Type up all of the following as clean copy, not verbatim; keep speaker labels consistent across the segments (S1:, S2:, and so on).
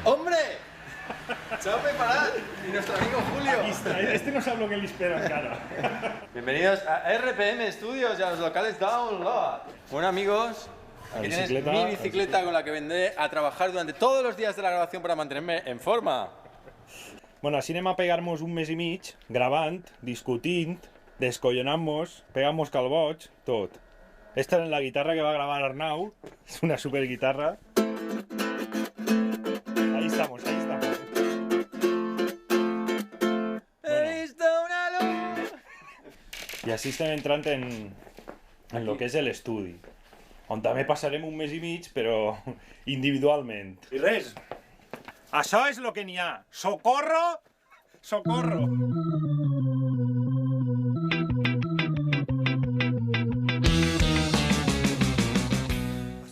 S1: ¡Hombre! Se ha preparado y nuestro amigo Julio.
S2: Aquí está, este no sabe lo que le espera encara.
S1: Bienvenidos a RPM Studios y a los locales Download. Bueno, amigos, aquí tienes mi bicicleta con la que vendré a trabajar durante todos los días de la grabación para mantenerme en forma.
S2: Bueno, així anem a pegar-nos un mes i mig, gravant, discutint, descollonant-nos, pegant-nos calboig, tot. Esta és la guitarra que va gravar Arnau, és una superguitarra. Ahí estamos, ahí estamos.
S1: He visto una luz.
S2: I així estem entrant en lo que és l'estudi, on també passarem un mes i mig, però individualment. I res, això és lo que n'hi ha. Socorro! Socorro!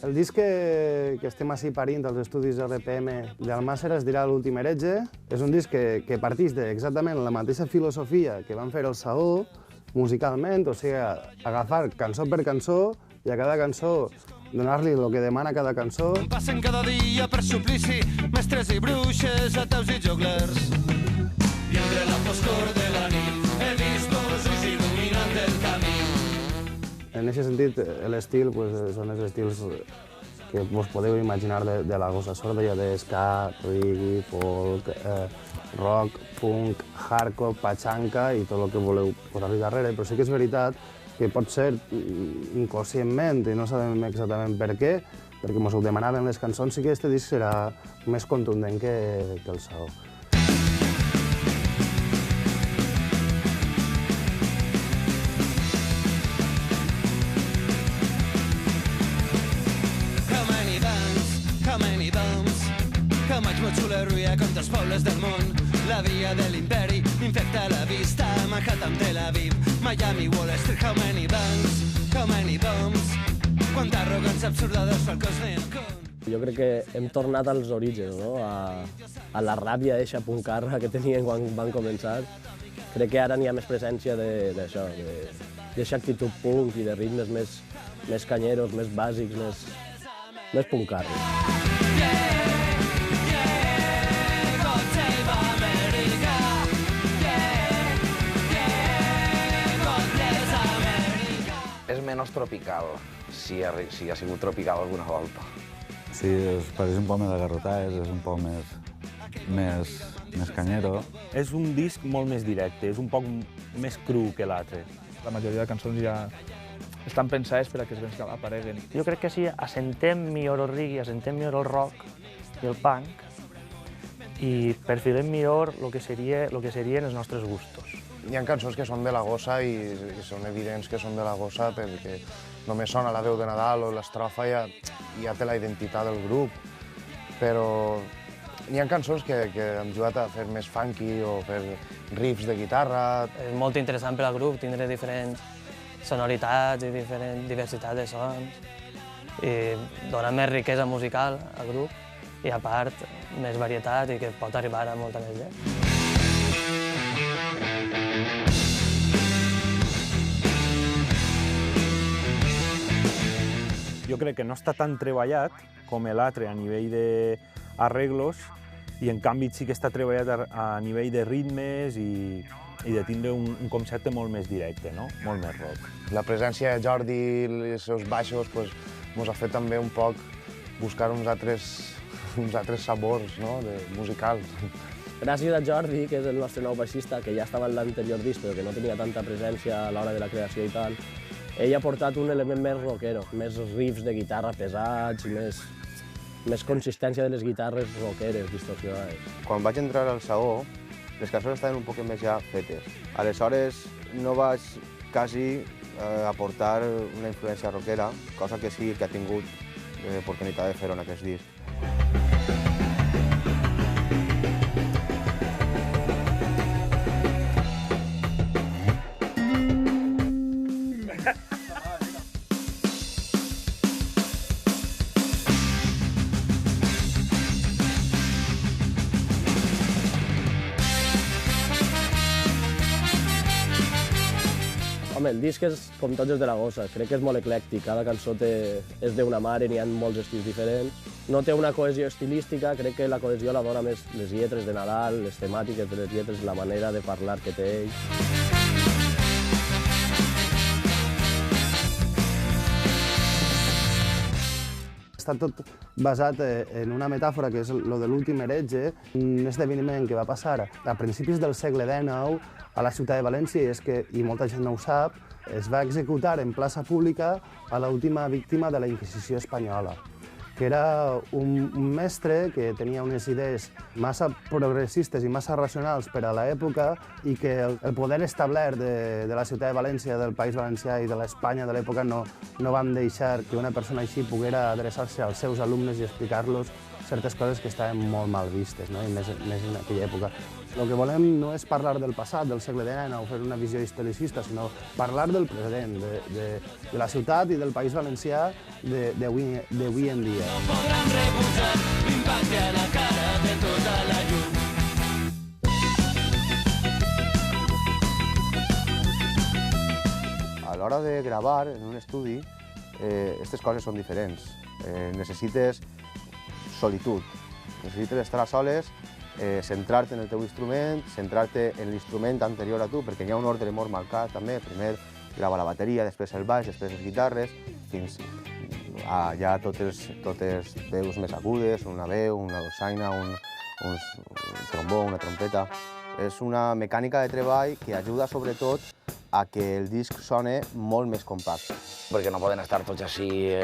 S3: El disc que estem així parint als estudis RPM d'Almàssera es dirà L'últim heretge. És un disc que partix d'exactament la mateixa filosofia que van fer el Saó musicalment, o sigui, agafar cançó per cançó i a cada cançó donar-li el que demana cada cançó.
S4: Passen cada dia per suplici, mestres i bruixes, ateus i joglers. I entre la foscor de la nit he vist dos ulls il·luminant el camí.
S3: En aquest sentit, l'estil són els estils que vos podeu imaginar de la Gossa Sorda, ja de ska, reggae, folk, rock, punk, hardcore, pachanca i tot el que voleu posar-hi darrere. Però sí que és veritat que pot ser inconscientment i no sabem exactament per què, perquè ens ho demanaven les cançons, sí que aquest disc serà més contundent que el Saó.
S4: Xulerruia com dels pobles del món. La via de l'imperi m'infecta la vista. Manhattan, Tel Aviv, Miami, Wall Street. How many bands, how many bombs. Quanta arrogància absurda dels falcons neocon.
S5: Jo crec que hem tornat als orígens, no? A la ràbia eixa puncarra que tenien quan van començar. Crec que ara n'hi ha més presència d'això, d'eixa actitud punk i de ritmes més canyeros, més bàsics, més puncarros.
S6: És menys tropical, si ha sigut tropical alguna volta.
S7: Sí, pareix un poc més agarrotat, és un poc més canyero.
S2: És un disc molt més directe, és un poc més cru que l'altre.
S8: La majoria de cançons ja estan pensades per a que els vents apareguen.
S9: Jo crec que sí, assentem millor el reggae, assentem millor el rock i el punk i perfilem millor el que serien els nostres gustos.
S3: Hi ha cançons que són de la Gossa i són evidents que són de la Gossa perquè només sona la veu de Nadal o l'estrofa ja té la identitat del grup, però hi ha cançons que hem jugat a fer més funky o fer riffs de guitarra.
S9: És molt interessant per al grup tindre diferents sonoritats i diferent diversitat de sons i donar més riquesa musical al grup i a part més varietat i que pot arribar a molta més gent.
S2: Jo crec que no està tan treballat com l'altre a nivell d'arreglos i en canvi sí que està treballat a nivell de ritmes i de tindre un concepte molt més directe, no? Molt més rock.
S3: La presència de Jordi i els seus baixos ens ha fet també un poc buscar uns altres sabors musicals.
S5: Gràcies a Jordi, que és el nostre nou baixista, que ja estava en l'anterior disc però que no tenia tanta presència a l'hora de la creació i tal, ell ha portat un element més rockero, més riffs de guitarra pesats i més consistència de les guitarres rockeres, distorsionades.
S10: Quan vaig entrar al Saó, les cançons estaven un poc més ja fetes. Aleshores no vaig quasi aportar una influència rockera, cosa que sí que ha tingut l'oportunitat de fer-ho en aquest disc.
S5: Home, el disc és com tots els de la Gossa, crec que és molt eclèctic, cada cançó és d'una mare, n'hi ha molts estils diferents no té una cohesió estilística, crec que la cohesió la dona més les lletres de Nadal, les temàtiques de les lletres, la manera de parlar que té ell.
S3: Està tot basat en una metàfora que és el de l'últim heretge, un esdeveniment que va passar a principis del segle XIX a la ciutat de València, i és que, i molta gent no ho sap, es va executar en plaça pública a l'última víctima de la Inquisició espanyola, que era un mestre que tenia unes idees massa progressistes i massa racionals per a l'època i que el poder establert de la ciutat de València, del País Valencià i de l'Espanya de l'època no van deixar que una persona així poguera adreçar-se als seus alumnes i explicar-los certes coses que estaven molt mal vistes, no? I més en aquella època. El que volem no és parlar del passat, del segle XIX, o fer una visió historicista, sinó parlar del present, de la ciutat i del País Valencià d'avui en dia.
S4: No podran rebutjar l'impacte a la cara de tota la llum.
S10: A l'hora de gravar en un estudi, aquestes coses són diferents. Necessites solitud, necessites estar a soles, centrar-te en el teu instrument, centrar-te en l'instrument anterior a tu, perquè hi ha un ordre molt marcat també. Primer grava la bateria, després el baix, després les guitarres, fins a ja totes veus més agudes, una veu, una dolçaina, un trombó, una trompeta. És una mecànica de treball que ajuda sobretot a que el disc sone molt més compacte.
S6: Perquè no poden estar tots així,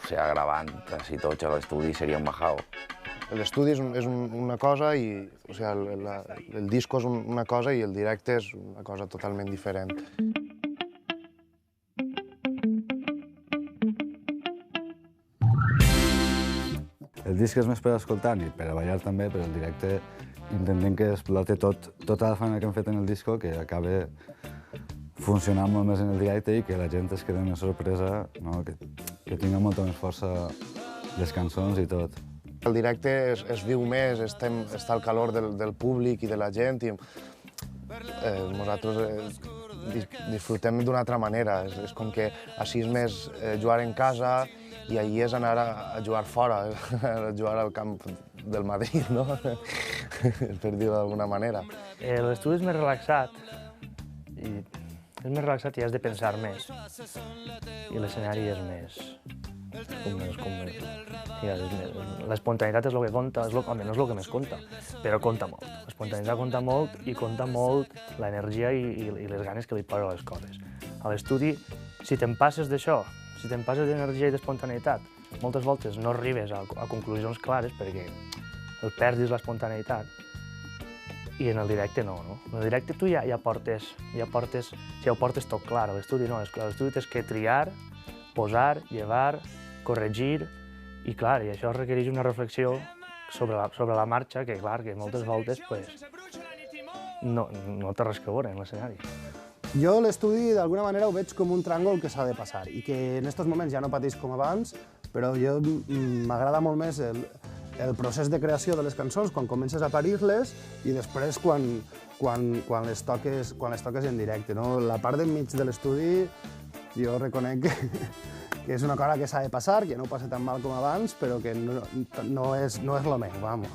S6: gravant, així tots a l'estudi, seria un majao.
S11: L'estudi és una cosa i el disco és una cosa i el directe és una cosa totalment diferent.
S7: El disc és més per escoltar i per a ballar també, però el directe intentem que exploti tota la feina que hem fet en el disco, que acabe funcionant molt més en el directe i que la gent es quedi més sorpresa, no? Que tinga molta més força les cançons i tot.
S11: El directe es viu més, està al calor del públic i de la gent i nosaltres disfrutem d'una altra manera. És com que així és més jugar en casa i allí és anar a jugar fora, a jugar al camp del Madrid, no? Per dir-ho d'alguna manera.
S8: L'estudi és més relaxat i has de pensar més. I l'escenari és més... L'espontaneïtat és el que compta, home, no és el que més compta, però compta molt. L'espontaneïtat compta molt i compta molt l'energia i les ganes que li posa a les coses. A l'estudi, si te'n passes d'això, si te'n passes d'energia i d'espontaneïtat, moltes voltes no arribes a conclusions clares perquè el perdis l'espontaneïtat. I en el directe no, no? En el directe tu ja portes tot clar, a l'estudi no, a l'estudi tens que triar, posar, llevar, corregir, i clar, i això requereix una reflexió sobre la marxa, que clar, que moltes voltes no té res que veure en l'escenari.
S3: Jo l'estudi d'alguna manera ho veig com un tràngol que s'ha de passar i que en aquests moments ja no pateix com abans, però jo m'agrada molt més el procés de creació de les cançons quan comences a parir-les i després quan les toques en directe. La part d'enmig de l'estudi jo reconec que és una cosa que s'ha de passar, que no ho passa tan mal com abans, però que no és el meu, vamos.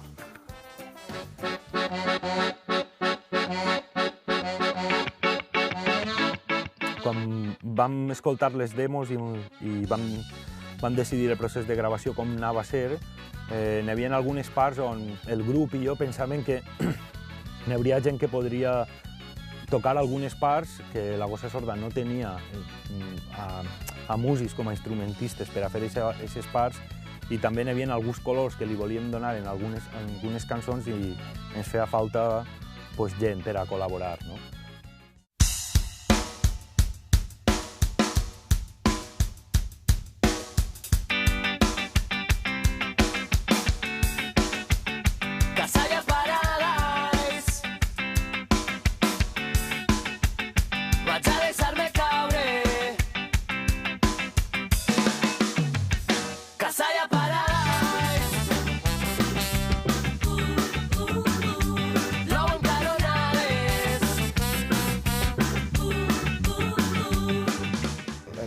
S2: Quan vam escoltar les demos i vam decidir el procés de gravació com anava a ser, n'hi havia algunes parts on el grup i jo pensàvem que n'hi hauria gent que podria tocar algunes parts que la Gossa Sorda no tenia a músics com a instrumentistes per a fer aquestes parts, i també n'hi havia alguns colors que li volíem donar en algunes cançons i ens feia falta gent per a col·laborar.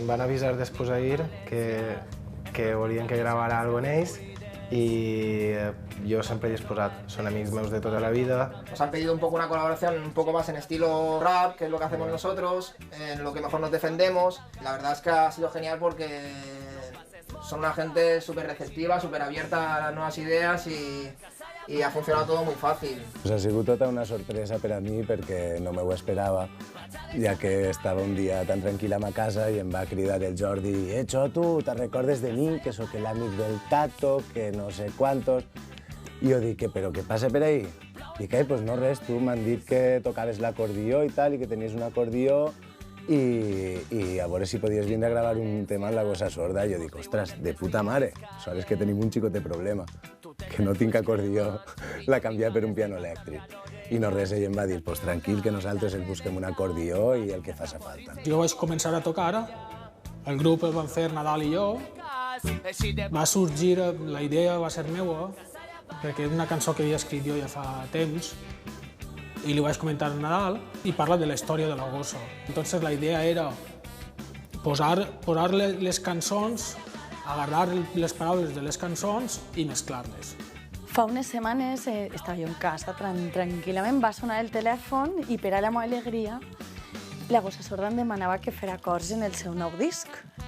S12: Van avisar després ahir que volien que gravara alguna cosa en ells y yo siempre he disposat. Son amigos meus de toda la vida.
S13: Nos han pedido un poco una colaboración un poco más en estilo rap, que es lo que hacemos nosotros, en lo que mejor nos defendemos. La verdad es que ha sido genial porque son una gente súper receptiva, súper abierta a las nuevas ideas y ha funcionado todo muy fácil.
S14: Pues ha sigut tota una sorpresa per a mi perquè no m'ho esperava, ja que estava un dia tan tranquil a ma casa i em va cridar el Jordi Xoto, te recordes de mi, que sóc l'amic del Tato, que no sé quantos... I jo dic, però què passa per ahí? Dic, pues no res, tu m'han dit que tocaves l'acordió i tal, i que tenies un acordió i a veure si podies vindre a gravar un tema en la gossa sorda. I jo dic, ostres, de puta mare, sort és que tenim un xicote problema, que no tinc acordió, l'ha canviat per un piano elèctric. I no res, ell em va dir, pues tranquil, que nosaltres ens busquem un acordió i el que faci falta.
S15: Jo vaig començar a tocar, el grup el van fer Nadal i jo, va sorgir, la idea va ser meua, perquè és una cançó que havia escrit jo ja fa temps, i li vaig comentar a Nadal, i parla de la història de la gossa. Entonces la idea era posar les cançons, agarrar les paraules de les cançons i mesclar-les.
S16: Fa unes setmanes estava jo en casa tranquil·lament, va sonar el telèfon i per a la meva alegria la gossa sorda em demanava que fera acords en el seu nou disc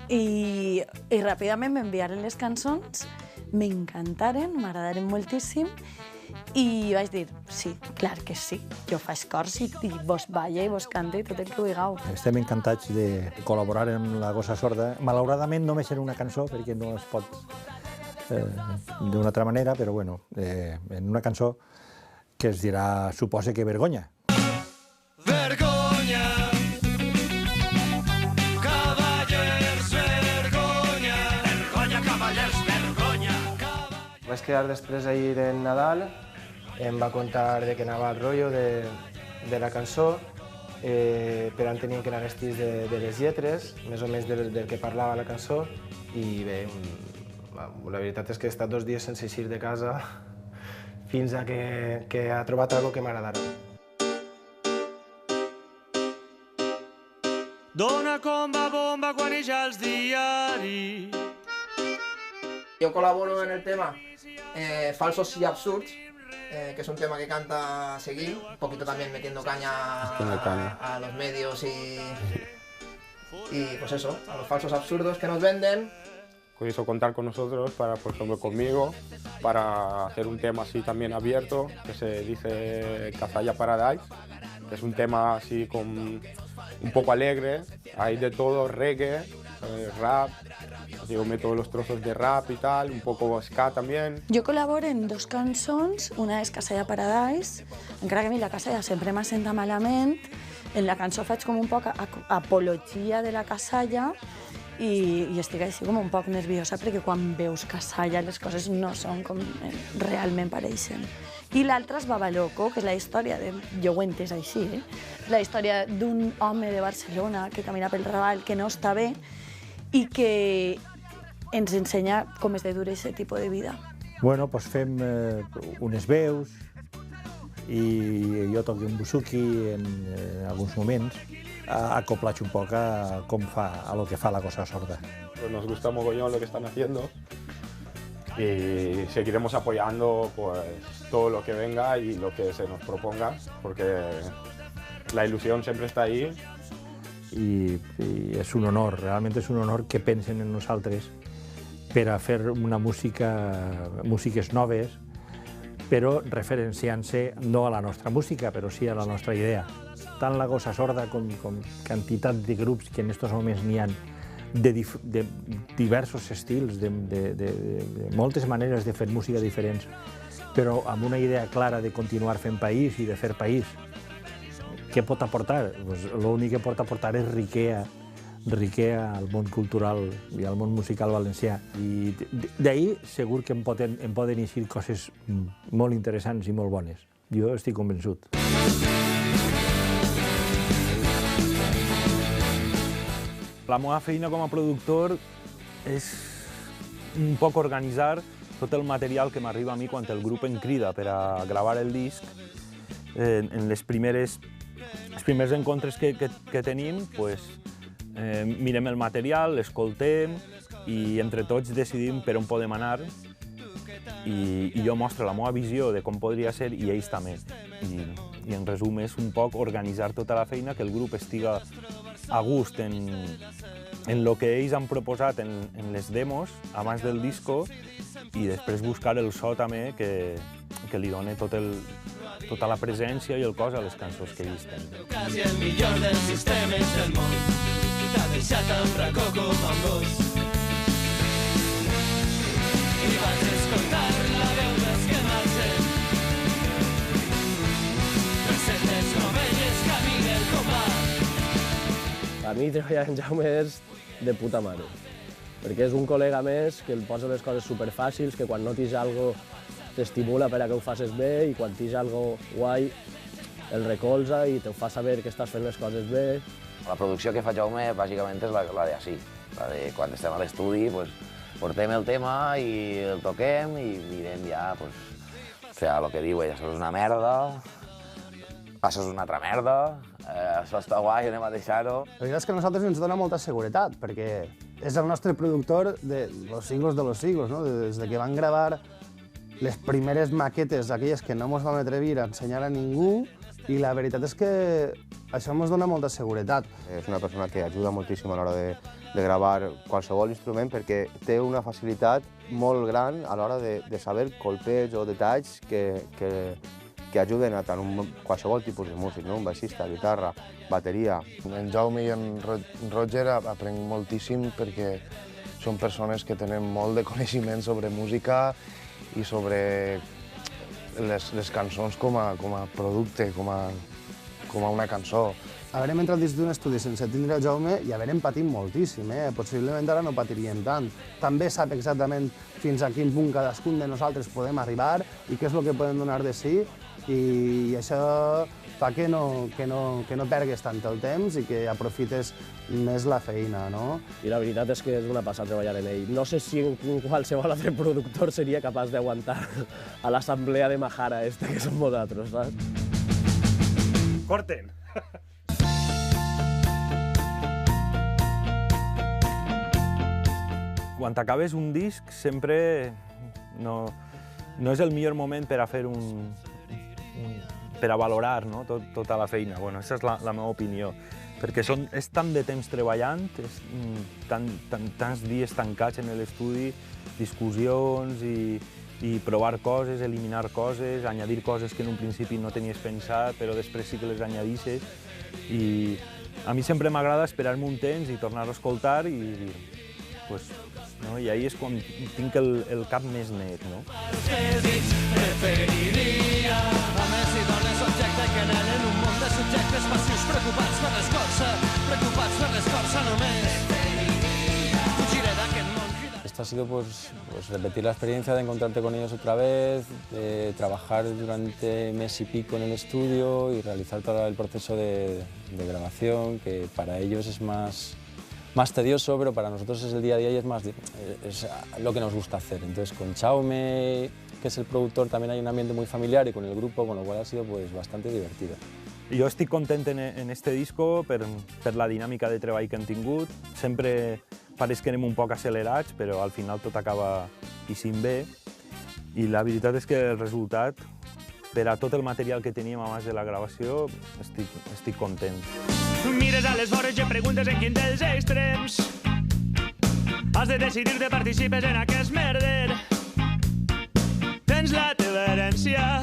S16: i ràpidament m'enviaren les cançons, m'encantaren, m'agradaren moltíssim i vaig dir, sí, clar que sí, jo faig cors i vos balla i vos canta i tot el que vulgueu.
S17: Estem encantats de col·laborar amb la gossa sorda. Malauradament només era una cançó perquè no es pot d'una altra manera, però bueno, en una cançó que es dirà, suposa que vergonya.
S4: Vergonya, cavallers, vergonya, vergonya, cavallers, vergonya.
S12: Vaig quedar després ahir en Nadal, em va contar de que anava el rotllo de la cançó, però en tenien que anar vestits de les lletres, més o menys del que parlava la cançó, i bé, la veritat és que he estat 2 dies sense eixir de casa fins a que ha trobat alguna que m'agradara.
S4: Dona com va bomba quan hi ha els diaris.
S13: Jo col·laboro en el tema Falsos y Absurds, que es un tema que canta Seguil, un poquito también metiendo caña a los medios y pues eso, a los falsos absurdos que nos venden.
S18: Quiso contar con nosotros, por ejemplo conmigo, para hacer un tema así también abierto, que se dice Cazalla Paradise, que es un tema así con un poco alegre, hay de todo, reggae, rap, yo meto los trozos de rap y tal, un poco ska también.
S16: Jo col·laboro en 2 cançons, una és Cazalla Paradise, encara que a mi la Cazalla sempre m'ha sentat malament, en la cançó faig com un poc apologia de la Cazalla i estic així com un poc nerviosa perquè quan veus Cazalla les coses no són com realment pareixen. I l'altra és Babaloco, que és la història de... Jo ho he entès així, la història d'un home de Barcelona que camina pel Raval, que no està bé i que ens ensenya com és de dur aquest tipus de vida.
S17: Bueno, doncs fem unes veus i jo toco un buzuki en alguns moments, acoplats un poc a com fa, a lo que fa la gossa sorda.
S18: Nos gusta mogollón lo que están haciendo y seguiremos apoyando pues todo lo que venga y lo que se nos proponga, porque la ilusión siempre está ahí.
S17: I és un honor, realment és un honor que pensen en nosaltres per a fer músiques noves, però referenciant-se no a la nostra música, però sí a la nostra idea. Tant la gossa sorda com quantitat de grups que en aquests moments n'hi ha de diversos estils, de moltes maneres de fer música diferents, però amb una idea clara de continuar fent país i de fer país. Què pot aportar? L'únic que pot aportar és riquea al món cultural i al món musical valencià. I d'ahir segur que em poden eixir coses molt interessants i molt bones. Jo estic convençut. La meva feina com a productor és un poc organitzar tot el material que m'arriba a mi quan el grup em crida per a gravar el disc. En els primers encontres que tenim, mirem el material, l'escoltem i entre tots decidim per on podem anar
S2: i jo mostro la meva visió de com podria ser i ells també. I en resum és un poc organitzar tota la feina, que el grup estiga a gust en el que ells han proposat en les demos abans del disco i després buscar el so també que li doni tota la presència i el cos a les cançons que ells tenen.
S4: Quasi el millor dels sistemes del món t'ha deixat amb racó com amb gos. I vaig escoltar la veu dels que marxen. Receptes novelles, camí del copà.
S5: A mi treballar amb Jaume és de puta mare, perquè és un col·lega més que el posa les coses superfàcils, que quan no tens algo t'estimula per a que ho facis bé i quan tens algo guai el recolza i te fa saber que estàs fent les coses bé.
S6: La producció que fa Jaume bàsicament és la d'ací, la de quan estem a l'estudi, portem el tema i el toquem i mirem ja, o sigui, el que diu ell, això és una merda, això és una altra merda, això està guai, anem a deixar-ho.
S3: La veritat és que a nosaltres ens dona molta seguretat, perquè és el nostre productor de los siglos de los siglos, no? Des que van gravar les primeres maquetes, aquelles que no ens vam atrevir a ensenyar a ningú, i la veritat és que això ens dona molta seguretat.
S10: És una persona que ajuda moltíssim a l'hora de gravar qualsevol instrument perquè té una facilitat molt gran a l'hora de saber colpets o detalls que ajuden a qualsevol tipus de músic, no? Un baixista, guitarra, bateria.
S11: En Jaume i en Roger aprenc moltíssim perquè són persones que tenen molt de coneixement sobre música i sobre les cançons com a producte, com a una cançó.
S3: Haurem entrat dins d'un estudi sense tindre el Jaume i haurem patit moltíssim, Possiblement ara no patiríem tant. També sap exactament fins a quin punt cadascun de nosaltres podem arribar i què és el que podem donar de si, i això fa que no pergues tant el temps i que aprofites més la feina, no?
S5: I la veritat és que és una passada treballar en ell. No sé si qualsevol altre productor seria capaç d'aguantar a l'assemblea de Mahara esta que som nosaltres, saps?
S2: Corten! Quan acabes un disc sempre no és el millor moment per a fer per a valorar tota la feina. Bueno, aquesta és la meva opinió, perquè és tant de temps treballant, tants dies tancats en l'estudi, discussions i provar coses, eliminar coses, añadir coses que en un principi no tenies pensat, però després sí que les añadisses. I a mi sempre m'agrada esperar-me un temps i tornar a escoltar i dir, i ahir és quan tinc el cap més net, no?
S4: Preferiria homes i dones objecte que anellen un munt de subjectes passius preocupats per l'escorça només. Fugiré d'aquest món.
S19: Esto ha sido repetir la experiencia de encontrarte con ellos otra vez, de trabajar durante mes y pico en el estudio y realizar todo el proceso de grabación, que para ellos es más tedioso, pero para nosotros es el día a día y es lo que nos gusta hacer. Entonces con Jaume, que es el productor, también hay un ambiente muy familiar y con el grupo, con lo cual ha sido bastante divertido.
S2: Jo estic content en este disco per la dinàmica de treball que hem tingut. Sempre pareix que anem un poc accelerats, però al final tot acaba ixint bé. I la veritat és que el resultat, per a tot el material que teníem abans de la gravació, estic content.
S20: Mires a les vores i em preguntes en quin dels extrems has de decidir de participes en aquest merder. Tens la teva herència,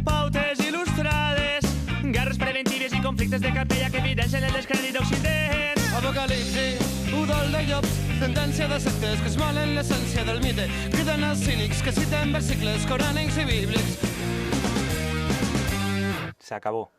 S20: pautes il·lustrades, guerres preventives i conflictes de capella que evidencien el descrèdit d'Occident.
S4: Apocalipsi, udol de llops, tendència de sectes que es molen l'essència del mite, criden els cínics que citen versicles corànics i bíblics.
S2: Se acabó.